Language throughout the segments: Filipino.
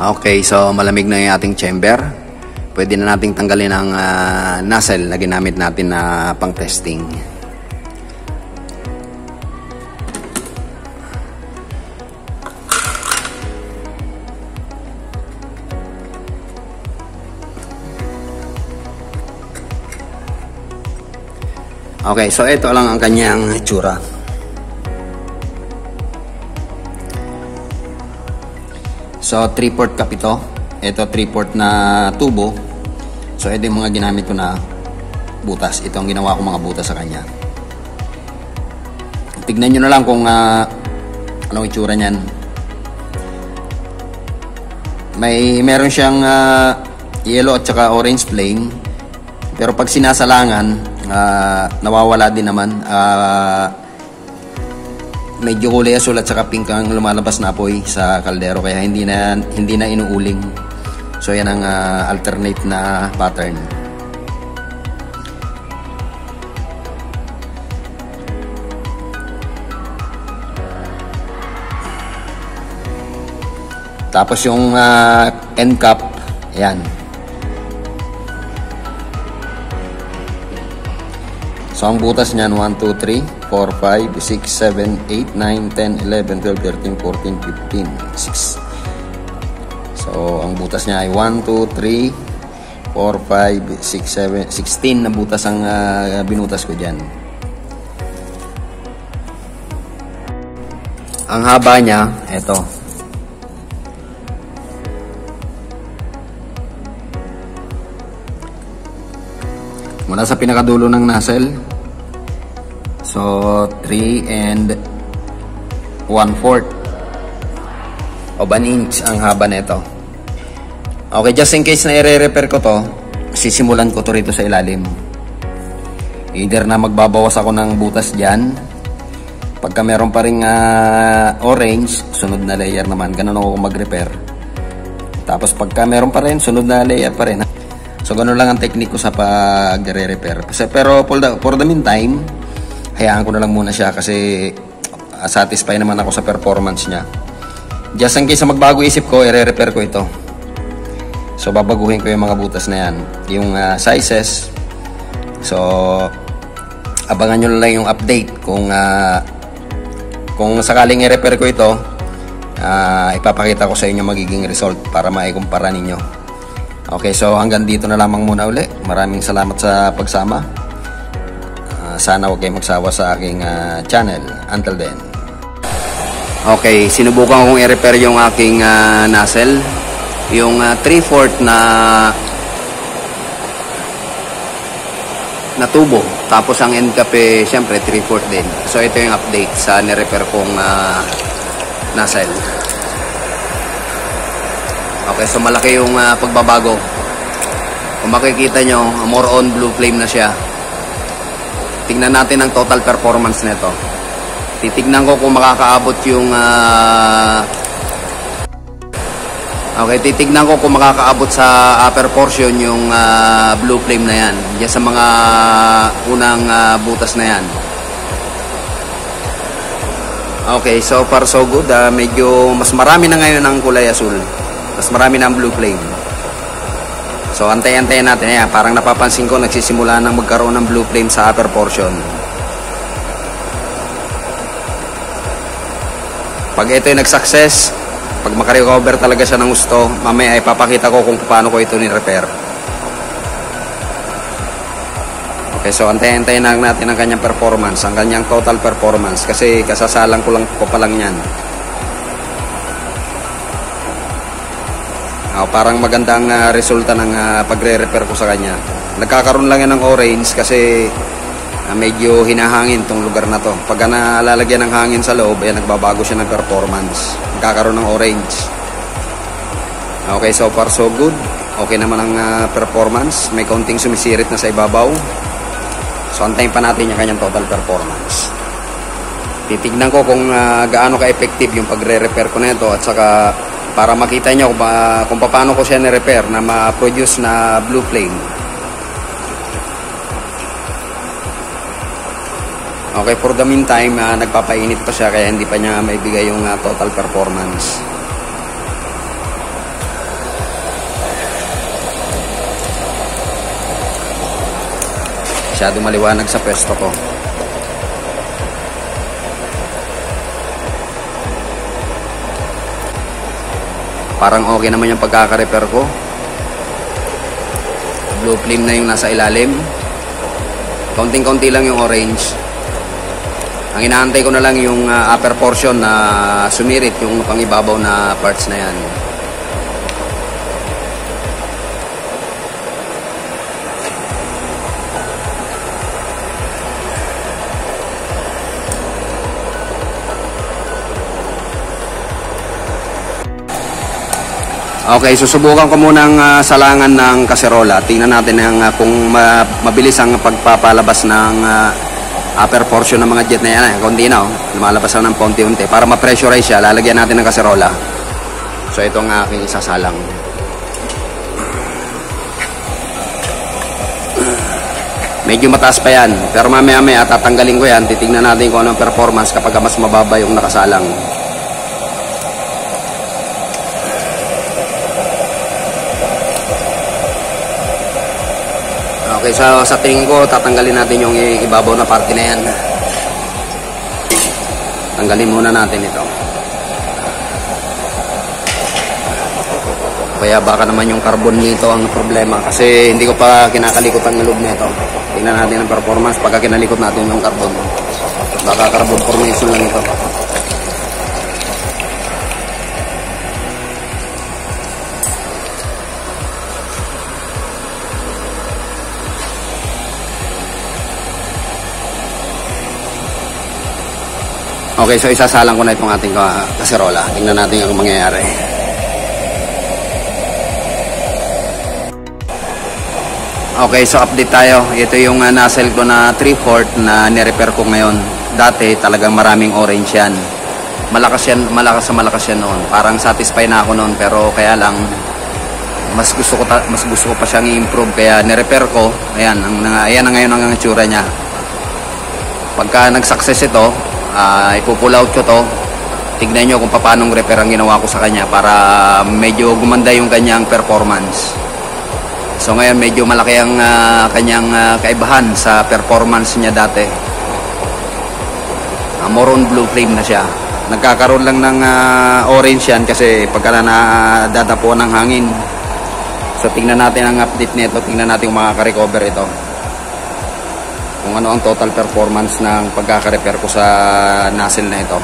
Okay, so malamig na yung ating chamber. Pwede na nating tanggalin ang nozzle na ginamit natin na pang testing. Okay, so ito lang ang kanyang itsura. So 3/4 cup ito. Ito 3/4 na tubo. So ito yung mga ginamit ko na butas. Ito ang ginawa ko mga butas sa kanya. Tignan nyo na lang kung anong itsura niyan. Meron siyang yellow at saka orange flame. Pero pag sinasalangan, nawawala din naman. Medyo kulay asul at saka pink ang lumalabas na apoy sa kaldero, kaya hindi na inuuling. So yan ang alternate na pattern. Tapos yung end cap, yan. So ang butas niyan 1, 2, 3, 4, 5, 6, 7, 8, 9, 10, 11, 12, 13, 14, 15, 16. So ang butas niya ay 1, 2, 3, 4, 5, 6, 7, 16 na butas ang binutas ko dyan. Ang haba niya, eto. Mula sa pinakadulo ng nozzle. So 3 and 1/4 o 1 inch ang haba nito. Okay, just in case na i-repair ko to, sisimulan ko to rito sa ilalim. Either na magbabawas ako ng butas dyan. Pagka meron pa ring orange, sunod na layer naman. Ganun ako mag-repair. Tapos pagka meron pa rin, sunod na layer pa rin. So ganun lang ang technique ko sa pag-repair. Pero for the meantime, hayaan ko na lang muna siya kasi satisfied naman ako sa performance niya. Just in case na magbago isip ko, i-repair ko ito. So babaguhin ko yung mga butas na yan, yung sizes. So abangan nyo lang yung update kung sakaling i-repair ko ito. Ipapakita ko sa inyo magiging result para maikumpara ninyo. Okay, so hanggang dito na lamang muna uli. Maraming salamat sa pagsama. Sana huwag kayong magsawa sa aking channel. Until then. Okay, sinubukan kong i-repair yung aking nozzle. Yung 3/4 na tubo. Tapos ang end cap syempre 3/4 din. So ito yung update sa ni-repair kong nozzle. Okay, so malaki yung pagbabago. Kung makikita nyo, more on blue flame na siya. Tingnan natin ang total performance nito. Titignan ko kung makakaabot yung okay, titignan ko kung makakaabot sa upper portion yung blue flame na yan. Diyan sa mga unang butas na yan. Okay, so far so good. Medyo mas marami na ngayon ang kulay asul. Mas marami na ang blue flame. So antay-antayin natin. Ayan, parang napapansin ko nagsisimula nang magkaroon ng blue flame sa upper portion. Pag ito ay nag-success, pag makarecover talaga siya ng gusto, mamaya ay papakita ko kung paano ko ito ni-repair. Okay, so antay-antayin na natin ang kanyang performance, ang kanyang total performance, kasi kasasalang ko pa lang yan. Parang magandang resulta ng pagre-repair ko sa kanya. Nagkakaroon lang yan ng orange kasi medyo hinahangin tong lugar na to. Pag nalalagyan ng hangin sa loob, nagbabago siya ng performance. Nagkakaroon ng orange. Okay, so far so good. Okay naman ang performance. May kaunting sumisirit na sa ibabaw. So antayin pa natin yung kanyang total performance. Titignan ko kung gaano ka-effective yung pagre-repair ko nito, at saka para makita nyo kung paano ko siya ni-repair na ma-produce na blue flame. Okay, for the meantime, nagpapainit pa siya kaya hindi pa niya maibigay yung total performance. Masyado maliwanag sa pwesto ko. Parang okay naman yung pagkaka-repair ko. Blue flame na yung nasa ilalim. Kaunting-kaunti lang yung orange. Ang inaantay ko na lang yung upper portion na sumirit, yung pangibabaw na parts na yan. Okay, susubukan ko munang salangan ng kaserola. Tingnan natin kung mabilis ang pagpapalabas ng upper portion ng mga jet na yan. Kundi na, lumalabas na ng paunti-unti. Para ma-pressurize siya, lalagyan natin ng kaserola. So, ito ang aking isasalang. Medyo mataas pa yan. Pero mamaya-maya tatanggalin ko yan. Titignan natin kung anong performance kapag mas mababa yung nakasalang. Okay, so sa tingin ko, tatanggalin natin yung ibabaw na parte na yan. Tanggalin muna natin ito. Kaya baka naman yung carbon nito ang problema. Kasi hindi ko pa kinakalikot ang loob nito. Tingnan natin ang performance pagka kinalikot natin yung carbon. Baka carbon formation lang ito. Okay, so isasalang ko na itong ating kaserola. Tingnan natin ang mangyayari. Okay, so update tayo. Ito yung nozzle ko na 3/4 na nirepair ko ngayon. Dati talagang maraming orange yan. Malakas yan noon. Parang satisfied na ako noon, pero kaya lang mas gusto ko pa siyang i-improve, kaya nirepair ko. Ayan na ngayon ang itsura niya. Pagka nag-success ito, ipupull out ko to. Tignan nyo kung paano repair ang ginawa ko sa kanya para medyo gumanda yung kanyang performance. So ngayon medyo malaki ang kanyang kaibahan sa performance niya dati. More on blue flame na siya. Nagkakaroon lang ng orange yan kasi pagka nadadapuan ng hangin. So tingnan natin ang update nito. Tingnan natin kung makaka-recover ito. Kung ano ang total performance ng pagkaka-repair ko sa nozzle na ito.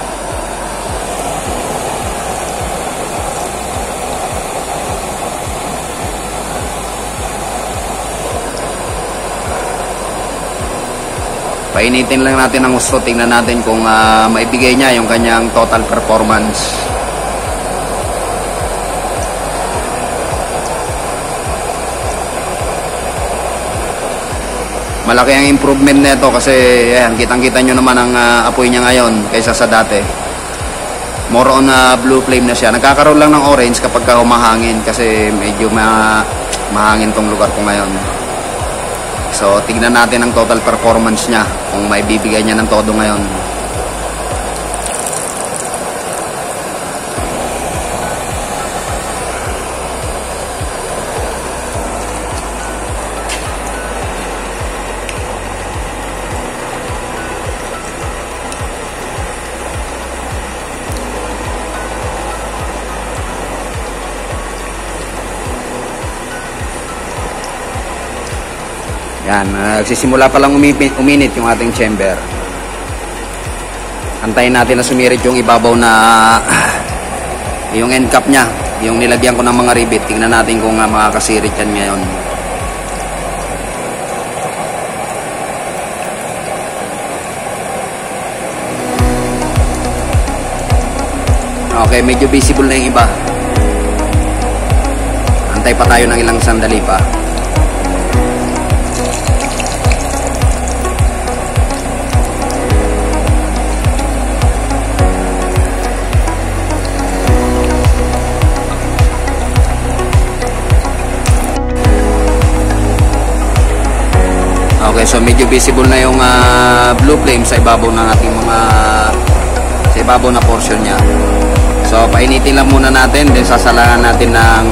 Painitin lang natin ang gusto. Tingnan natin kung maibigay niya yung kanyang total performance. Malaki ang improvement nito kasi ayan, kitang-kita nyo naman ang apoy niya ngayon kaysa sa dati. More on blue flame na siya. Nagkakaroon lang ng orange kapag humahangin kasi medyo mahangin tong lugar ko ngayon. So tignan natin ang total performance niya kung maibibigay niya ng todo ngayon. Yan, nagsisimula pa lang uminit yung ating chamber. Antayin natin na sumirit yung ibabaw na yung end cap nya, yung nilagyan ko ng mga rivet. Tingnan natin kung makakasirit yan ngayon. Okay, medyo visible na yung iba. Antay pa tayo ng ilang sandali pa. Okay, so medyo visible na yung blue flame sa ibabaw ng ating sa ibabaw na portion niya. So painitin lang muna natin, then sasalangan natin ng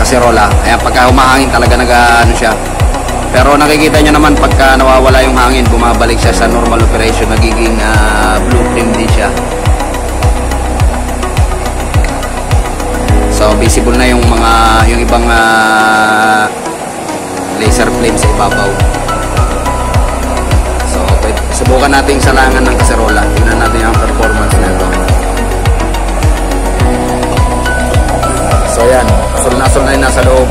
kaserola. Ayan, pagka humahangin talaga siya, Pero nakikita nyo naman pagka nawawala yung hangin, bumabalik siya sa normal operation, nagiging blue flame din siya. So visible na yung ibang laser flame sa ibabaw. So subukan natin salangan ng kaserola. Tingnan natin yung performance nito. So yan, asul na yung nasa loob.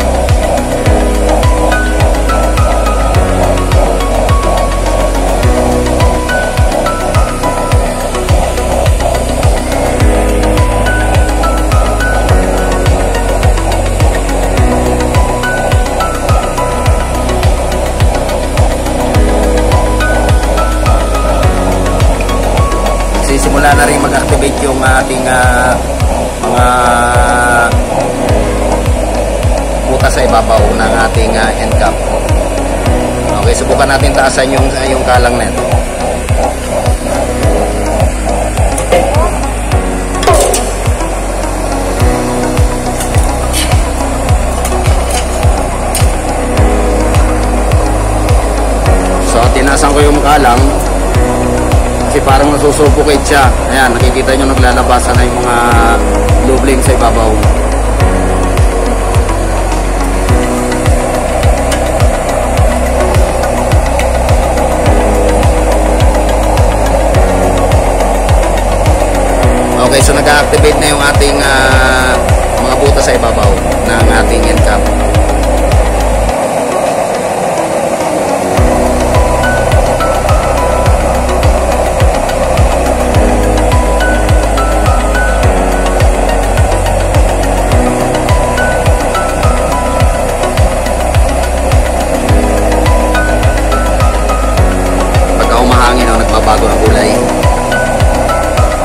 Simula na rin mag-activate yung ating mga butas sa ibabaw ng ating end cap. Okay, subukan natin taasan yung kalang nito. So tinasan ko yung kalang kasi parang nasusuffocate siya. Ayan, nakikita nyo naglalabasan na yung mga blue flame sa ibabaw. Okay, so nag-activate na yung ating mga butas sa ibabaw ng ating end cap.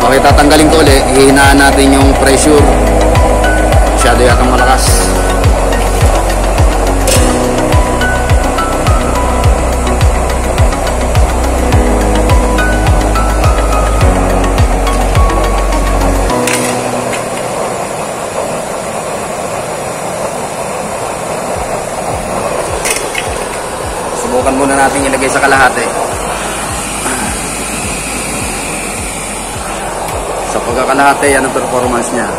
Okay, tatanggalin ko ulit. Ihinaan natin yung pressure. Masyado yatang malakas. Subukan muna natin ilagay sa kalahati. Sa pagkakalahati, yan ang performance niya.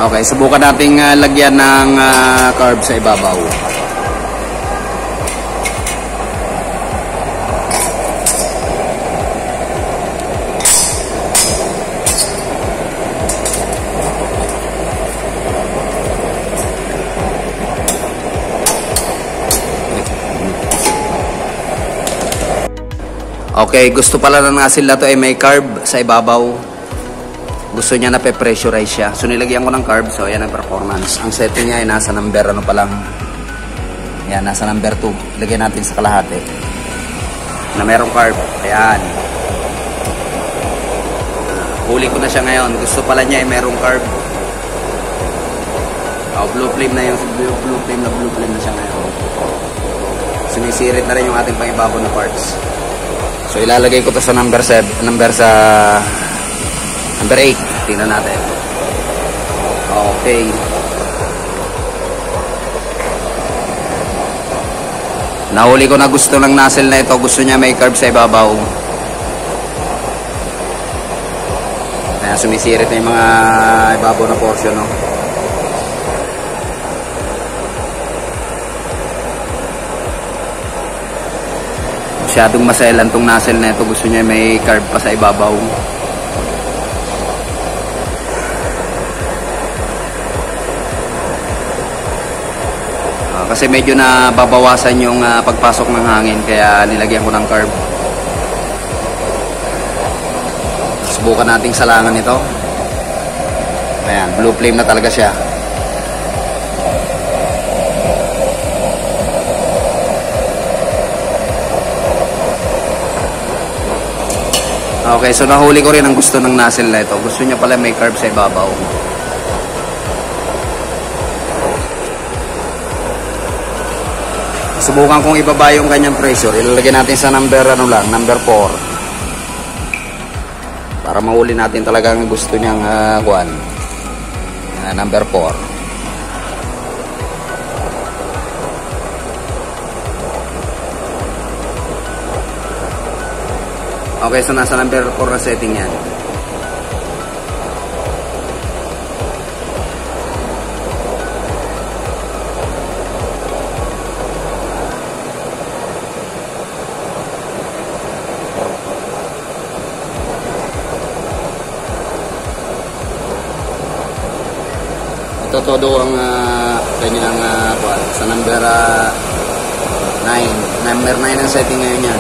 Okay, subukan nating lagyan ng carb sa ibabaw. Okay, gusto pala ng nozzle na to ay may carb sa ibabaw. Gusto niya na pe-pressurize siya. So nilagyan ko ng carb. So ayan ang performance. Ang setting niya ay nasa number ano pa lang. Ayan, nasa number 2. Lagyan natin sa kalahati. Na merong carb. Ayan. Huli ko na siya ngayon. Gusto pala niya ay merong carb. Oh, blue flame na yung blue flame na siya ngayon. Sumisirit na rin yung ating pangibabaw na parts. So ilalagay ko to sa number 8. Tingnan natin. Okay. Nahuli ko na gusto ng nozzle na ito. Gusto niya may carb sa ibabaw. Kaya sumisirit na yung mga ibabaw na portion, no? Masyadong maselan tong nozzle na ito. Gusto niya may carb pa sa ibabaw. Kasi medyo na babawasan yung pagpasok ng hangin. Kaya nilagyan ko ng carb. Subukan nating salangan ito. Ayan, blue flame na talaga siya. Okay, so nahuli ko rin ang gusto ng nozzle na ito. Gusto niya pala may carb sa ibabaw. Subukan kong ibaba yung kanyang pressure. Ilalagay natin sa number number 4. Para mahuli natin talaga ang gusto niyang kuan. Number 4. Okay, so nasa number 4 na setting yan. Ito todo ang kanyang sa number 9. Number 9 ang setting ngayon yan.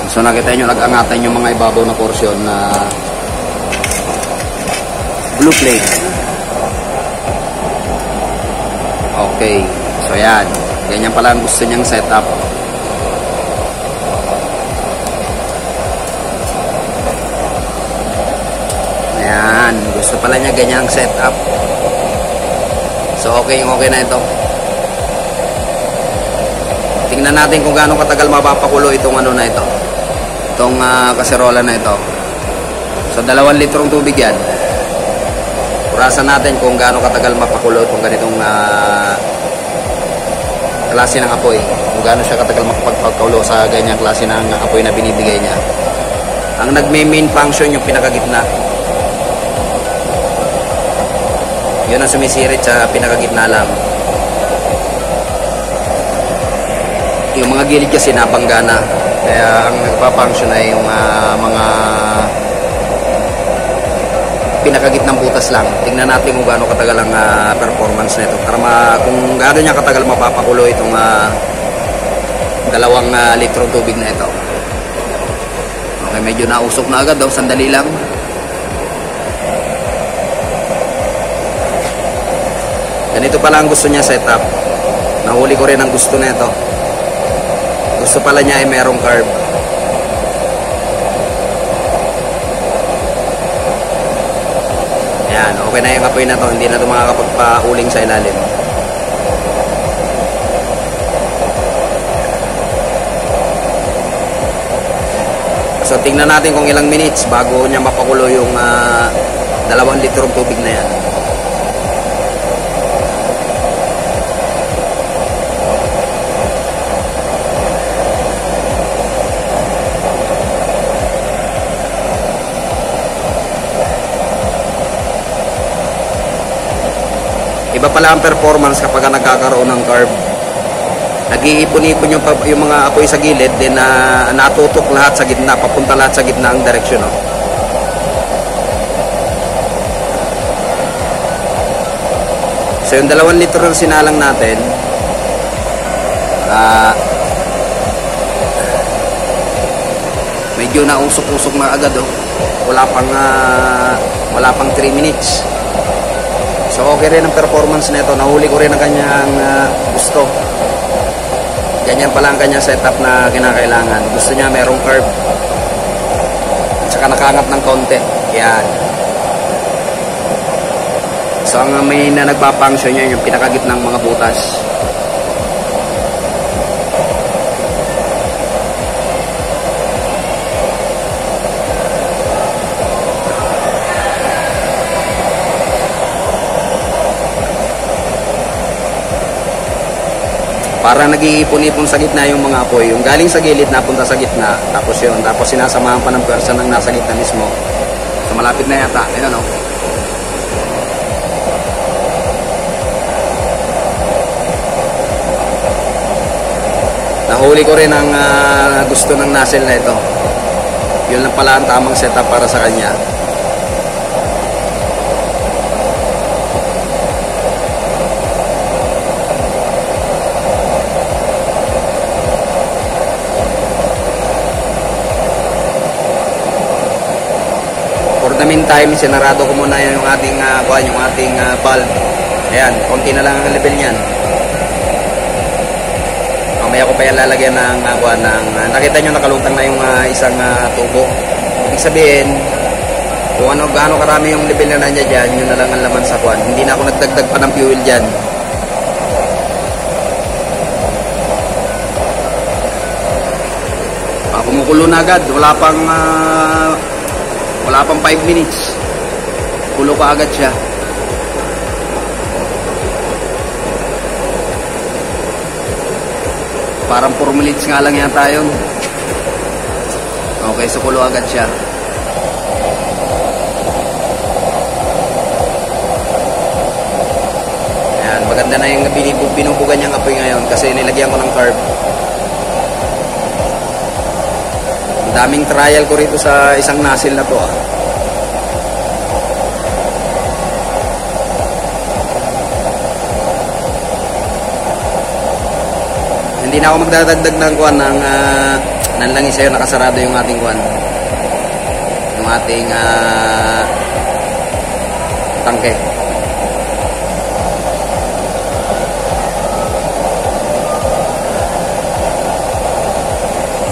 So nakita nyo, nag-angatan yung mga ibabaw na portion na blue plate. Okay. So yan. Ganyan pala ang gusto niyang setup. Ayan. Gusto pala niya ganyang setup. So okay na ito. Tingnan natin kung gaano katagal mapapakulo itong na ito. Itong kaserola na ito. So 2 litrong tubig yan. Purasan natin kung gaano katagal mapakulo itong ganitong klase ng apoy. Kung gaano siya katagal makapagpakulo sa ganyang klase ng apoy na binibigay niya. Ang nagme-main function yung pinakagitna. Yun ang sumisirit sa pinakagitna lang. Yung mga gilid kasi nabangga na. Kaya ang nagpa-function ay yung mga pinakagitnang butas lang. Tingnan natin kung gaano katagal ang performance nito. Para kung gaano niya katagal mapapakulo itong 2 litrong tubig na ito. Okay, medyo nausok na agad. Sandali lang. Ganito pala ang gusto niya setup. Nahuli ko rin ang gusto nito. Gusto pala niya ay merong carb. Ayan, okay na yung apoy na to. Hindi na ito makakapagpa-uling sa ilalim. So tingnan natin kung ilang minutes bago niya mapakulo yung 2 litrong tubig na yan. Iba pala ang performance kapag nagkakaroon ng carb. Nag-iipon-ipon yung mga apoy sa gilid, then natutok lahat sa gitna, papunta lahat sa gitna ang direksyon. No? So yung 2 litro ng sinalang natin, medyo nausok-usok na agad. Wala pang 3 minutes. So okay rin ang performance nito. Nahuli ko rin ang kanyang gusto. Ganyan pala ang kanyang setup na kinakailangan. Gusto niya merong curve. At saka nakaangat ng konti. Yan. So ang main na nagpa-function niya yung pinakagitnang mga butas. Para nag-iipon-ipon sa gitna yung mga apoy. Yung galing sa gilid, napunta sa gitna. Tapos yun. Tapos sinasamahan pa ng pwersa ng nasa gitna mismo. So malapit na yata. Ayun o. Nahuli ko rin ang gusto ng nozzle na ito. Yun lang pala ang tamang setup para sa kanya. For the meantime, sinarado ko muna yung ating valve. Ayan, konti na lang ang level niyan. Mamaya ko pa yan lalagyan ng nakita nyo nakalutang na yung isang tubo. Ibig sabihin, kung gaano karami yung level na nandiyan dyan, yun na lang ang laman sa kwan. Hindi na ako nagdagdag pa ng fuel dyan. Kulo-kulo na agad. Wala pang 5 minutes. Kulo ka agad siya. Parang 4 minutes nga lang yata yun. Okay, so kulo agad siya. Ayan, maganda na yung binubugan niyang apoy ngayon kasi nilagyan ko ng carb. Ang daming trial ko rito sa isang nozzle na to ah. Hindi na ako magdadagdag ng kuwan ng nanlangis sa'yo, nakasarado yung ating kuwan. Yung ating tangke.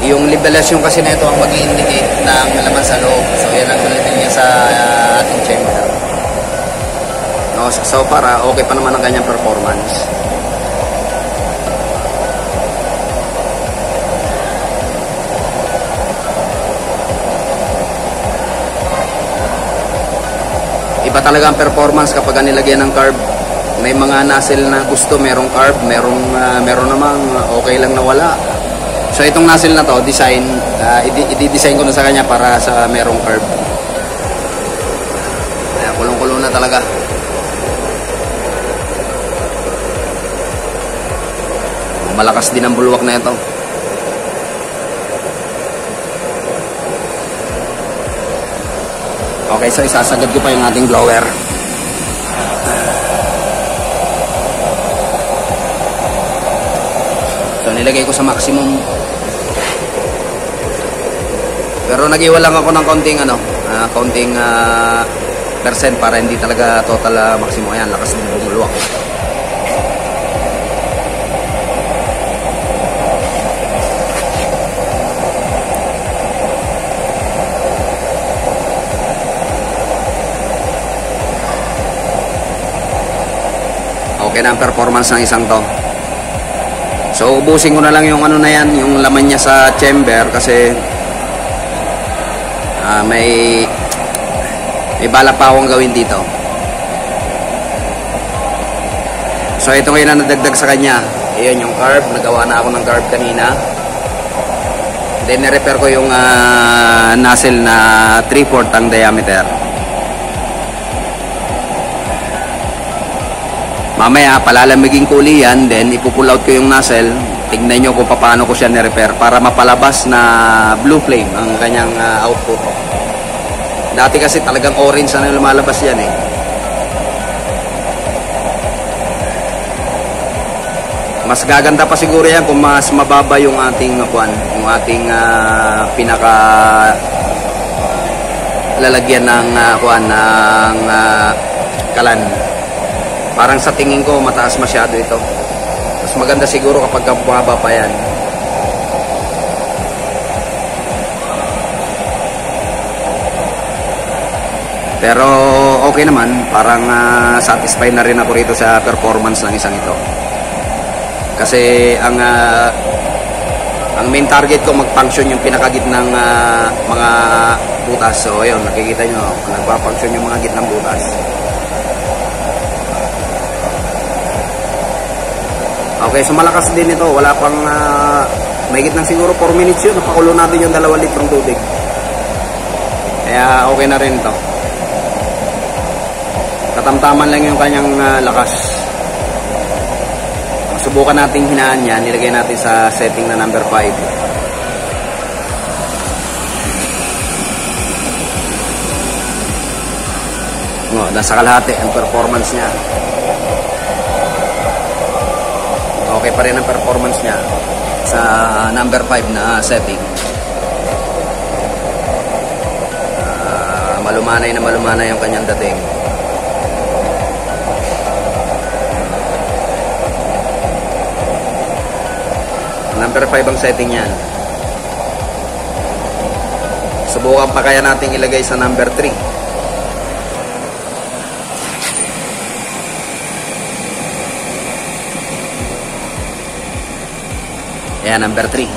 Yung liberation kasi na ito ang mag-i-indicate ng laman sa loob. So yan ang ulitin niya sa ating chamber. No, so para okay pa naman ang kanyang performance. Iba talaga ang performance kapag nilagyan ng carb. May mga nozzle na gusto merong carb, meron namang okay lang na wala. So itong nozzle na to, i-design ko na sa kanya para sa merong carb. Kaya kulong-kulong na talaga. Malakas din ang bulwak na ito. Okay, so isasagad ko pa yung ating blower. So nilagay ko sa maximum. Pero nag-iwan lang ako ng konting percent para hindi talaga total maximum. Ayan, lakas ng bumulwak. Okay na ang performance ng isang to. So ubusin ko na lang yung ano na yan, yung laman niya sa chamber kasi may balak pa akong gawin dito. So ito ngayon na nadagdag sa kanya. Ayan yung carb, nagawa na ako ng carb kanina. Then na-repair ko yung nozzle na 3/4 ang diameter. Mamaya palalamigin ko uli yan, then ipupull out ko yung nozzle. Tignan nyo kung paano ko siya ni-repair para mapalabas na blue flame ang kanyang output. Dati kasi talagang orange na lumalabas yan eh. Mas gaganda pa siguro yan kung mas mababa yung ating pinaka lalagyan ng kalan. Parang sa tingin ko mataas masyado ito. Mas maganda siguro kapag bumaba pa yan. Pero okay naman, parang satisfied na rin ako rito sa performance ng isang ito. Kasi ang main target ko mag-function yung pinakagitnang mga butas. So ayun, nakikita nyo, nagpa-function yung mga gitnang butas. Okay, so malakas din ito. Wala pang mahigit ng siguro 4 minutes yun. Napakulo natin yung 2 litrong tubig. Kaya okay na rin ito. Katamtaman lang yung kanyang lakas. Subukan natin hinaan niya. Nilagay natin sa setting na number 5. Nasa kalahati ang performance niya. Okay pa rin ang performance niya sa number 5 na setting. Malumanay na malumanay yung kanyang dating. Number 5 ang setting niyan. Subukan pa kaya natin ilagay sa number 3. Ayan, number 3.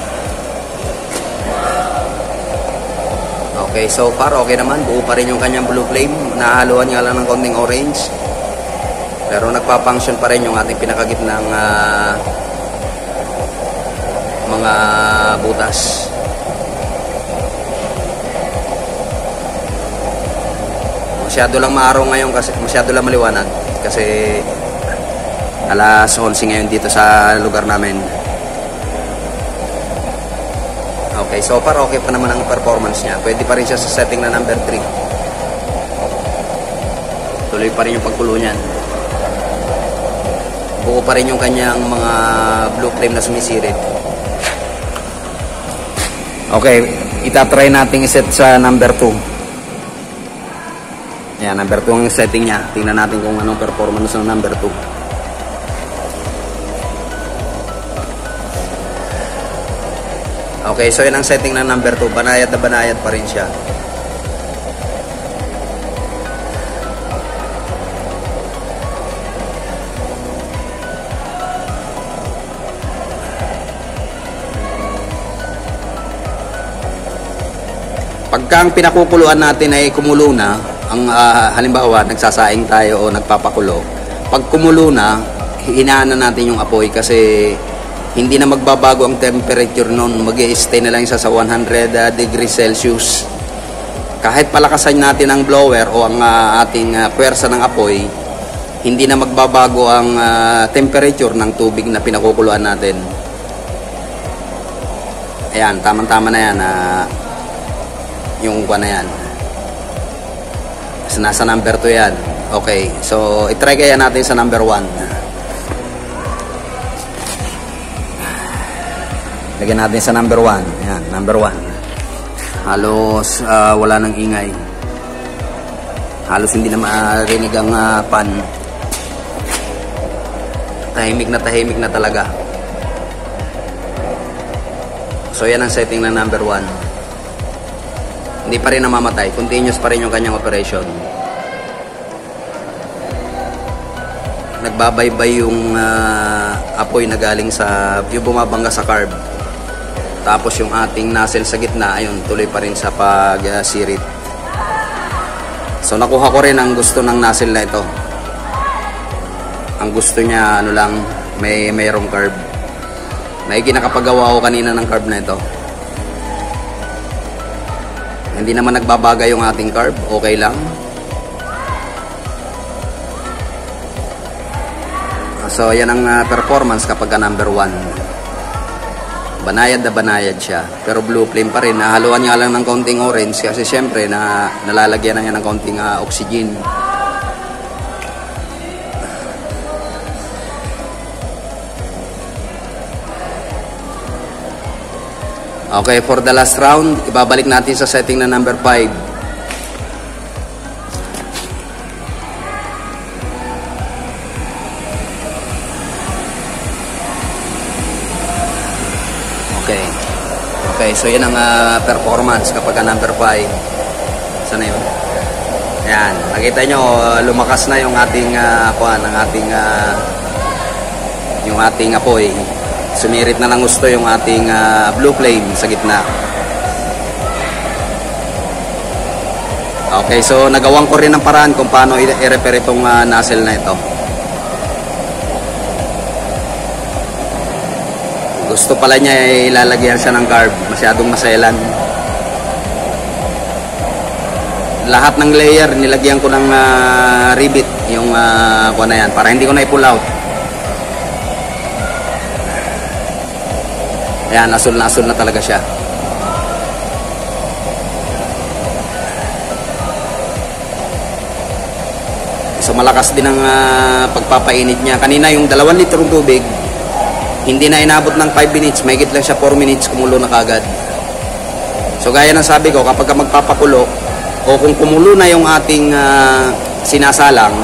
Okay, so far okay naman. Buo pa rin yung kanyang blue flame. Nahaluan nga lang ng konting orange. Pero nagpa-function pa rin yung ating pinakagitnang mga butas. Masyado lang maaraw ngayon kasi masyado lang maliwanag kasi alas 11 ngayon dito sa lugar namin. Okay, so far okay pa naman ang performance niya. Pwede pa rin siya sa setting na number 3. Tuloy pa rin yung pagkulo niyan. Buo pa rin yung kanyang mga blue flame na sumisirit. Okay, itatry natin i-set sa number 2. Ayan, number 2 ang setting niya. Tingnan natin kung anong performance ng number 2. Okay, so yun ang setting ng number 2. Banayad na banayad pa rin siya. Pagka ang pinakukuluan natin ay kumulo na, ang halimbawa nagsasaing tayo o nagpapakulo, pag kumulo na, hinaan na natin yung apoy kasi hindi na magbabago ang temperature noon. Mag-i-stay na lang siya sa 100 degrees Celsius. Kahit palakasan natin ang blower o ang ating puwersa ng apoy, hindi na magbabago ang temperature ng tubig na pinakukuluan natin. Ayan, tamang-tama na yan. Yung na yan. So, nasa number 2 yan. Okay, so itry kaya natin sa number 1. Lagyan natin sa number 1. Ayan, number 1. Halos wala nang ingay. Halos hindi na marinig ang pan. Tahimik na talaga. So yan ang setting ng number 1. Hindi pa rin namamatay. Continuous pa rin yung kanyang operation. Nagbabaybay yung apoy na galing sa yung bumabangga sa carb. Tapos yung ating nozzle sa gitna, ayun, tuloy pa rin sa pag-sirit. So nakuha ko rin ang gusto ng nozzle na ito. Ang gusto niya, ano lang, mayroong carb. May kinakapagawa ko kanina ng carb na ito. Hindi naman nagbabagay yung ating carb, okay lang. So yan ang performance kapag number 1. Banayad na banayad siya, pero blue flame pa rin. Nahaluan niya lang ng konting orange kasi syempre nalalagyan na niya ng konting oxygen. Okay, for the last round, ibabalik natin sa setting na number 5. Okay. Okay, so yan ang performance kapag number 5. Sana yun? Ayan, nakita nyo, lumakas na yung ating yung ating apoy. Sumirit na ng gusto yung ating blue flame sa gitna. Okay, so nagawang ko rin ng paraan kung paano i-repair itong nozzle na ito. Gusto pala niya ilalagyan siya ng carb. Masyadong maselan. Lahat ng layer nilagyan ko ng rivet yung na yan para hindi ko na i-pull out. Ayan, asul na talaga siya. So malakas din ang pagpapainit niya. Kanina yung 2 litrong tubig, hindi na inabot ng 5 minutes, mahigit lang siya 4 minutes, kumulo na kagad. So gaya ng sabi ko, kapag magpapakulo, o kung kumulo na yung ating sinasalang,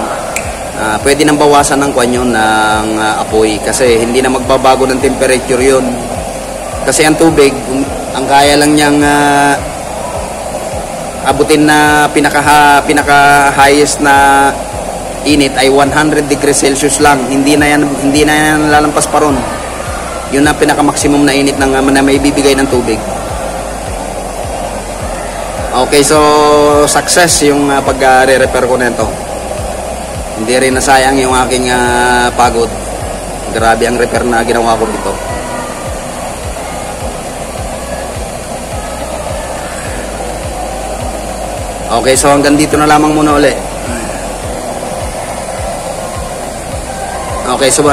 pwede nang bawasan ng kwan yun ng apoy kasi hindi na magbabago ng temperature yun. Kasi ang tubig, ang kaya lang niyang abutin na pinaka-highest na init ay 100 degrees Celsius lang. Hindi na yan lalampas pa ron. Yun ang pinaka-maximum na init na may bibigay ng tubig. Okay, so success yung pag-re-repair ko nito. Hindi rin nasayang yung aking pagod. Grabe ang repair na ginawa ko dito. Okay, so hanggang dito na lamang muna uli. Okay, so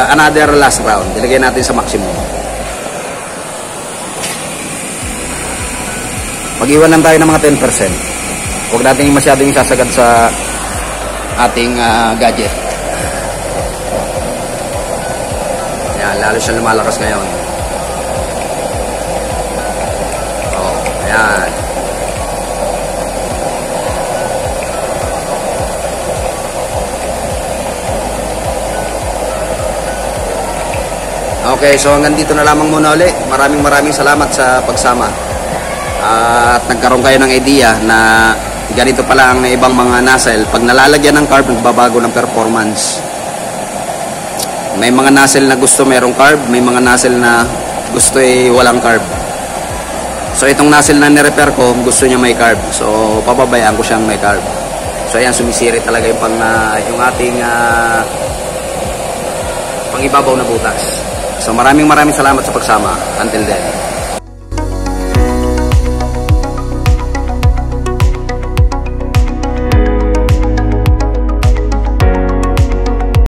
another last round. Ilagay natin sa maximum. Mag-iwan lang tayo ng mga 10%. Huwag natin masyadong sasagad sa ating gadget. Ayan, lalo siya lumalakas ngayon. Oh, ayan. Okay, so hanggang dito na lamang muna uli. Maraming salamat sa pagsama. At nagkaroon kayo ng idea na ganito pala ang ibang mga nozzle. Pag nalalagyan ng carb, nagbabago ng performance. May mga nozzle na gusto merong carb, may mga nozzle na gusto walang carb. So itong nozzle na nirepair ko, gusto niya may carb. So pababayaan ko siyang may carb. So ayan, sumisiri talaga yung ating pangibabaw na butas. So maraming salamat sa pagsama. Until then.